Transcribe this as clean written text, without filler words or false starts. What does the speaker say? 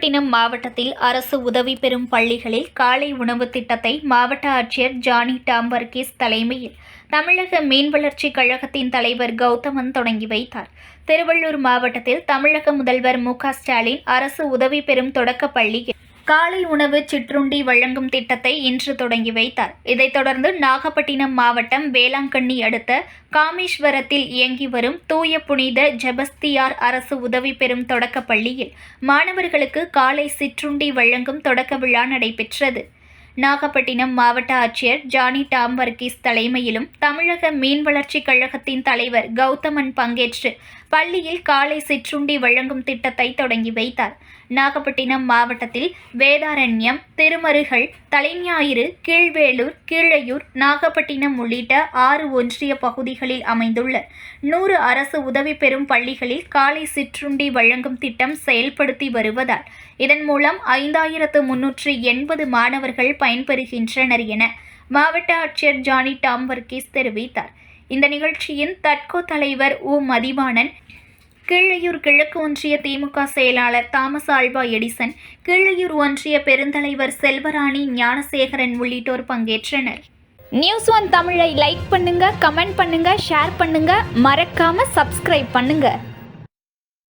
நாகப்பட்டினம் மாவட்டத்தில் அரசு உதவி பெறும் பள்ளிகளில் காலை உணவு திட்டத்தை மாவட்ட ஆட்சியர் ஜானி டாம் வர்கீஸ் தலைமையில் தமிழக மீன்வளர்ச்சிக் கழகத்தின் தலைவர் கௌதமன் தொடங்கி வைத்தார். திருவள்ளூர் மாவட்டத்தில் தமிழக முதல்வர் மு.க.ஸ்டாலின் அரசு உதவி பெறும் தொடக்கப் பள்ளியில் காலை உணவு சிற்றுண்டி வழங்கும் திட்டத்தை இன்று தொடங்கி வைத்தார். இதைத் தொடர்ந்து நாகப்பட்டினம் மாவட்டம் வேளாங்கண்ணி அடுத்த காமேஸ்வரத்தில் இயங்கி வரும் தூய புனித ஜெபஸ்தியார் அரசு உதவி பெறும் தொடக்கப் பள்ளியில் மாணவர்களுக்கு காலை சிற்றுண்டி வழங்கும் தொடக்க விழா நடைபெற்றது. நாகப்பட்டினம் மாவட்ட ஆட்சியர் ஜானி டாம் வர்கீஸ் தலைமையிலும் தமிழக மீன்வளர்ச்சிக் கழகத்தின் தலைவர் கௌதமன் பங்கேற்று பள்ளியில் காலை சிற்றுண்டி வழங்கும் திட்டத்தை தொடங்கி வைத்தார். நாகப்பட்டினம் மாவட்டத்தில் வேதாரண்யம், திருமருகல், தலைஞாயிறு, கீழ்வேளூர், கீழையூர், நாகப்பட்டினம் உள்ளிட்ட 6 ஒன்றிய பகுதிகளில் அமைந்துள்ள 100 அரசு உதவி பெறும் பள்ளிகளில் காலை சிற்றுண்டி வழங்கும் திட்டம் செயல்படுத்தி வருவதால் இதன் மூலம் 5380 மாணவர்கள் பயன்பெறுகின்றனர் என மாவட்ட ஆட்சியர் ஜானி டாம் வர்கீஸ் தெரிவித்தார். இந்த நிகழ்ச்சியின் தட்கோ தலைவர் உ. மதிவாணன், கீழையூர் கிழக்கு ஒன்றிய திமுக செயலாளர் தாமஸ் ஆல்வா எடிசன், கீழையூர் ஒன்றிய பெருந்தலைவர் செல்வராணி ஞானசேகரன் உள்ளிட்டோர் பங்கேற்றனர். நியூஸ் 1 தமிழை லைக் பண்ணுங்க, கமெண்ட் பண்ணுங்க, ஷேர் பண்ணுங்க, மறக்காம சப்ஸ்கிரைப் பண்ணுங்க.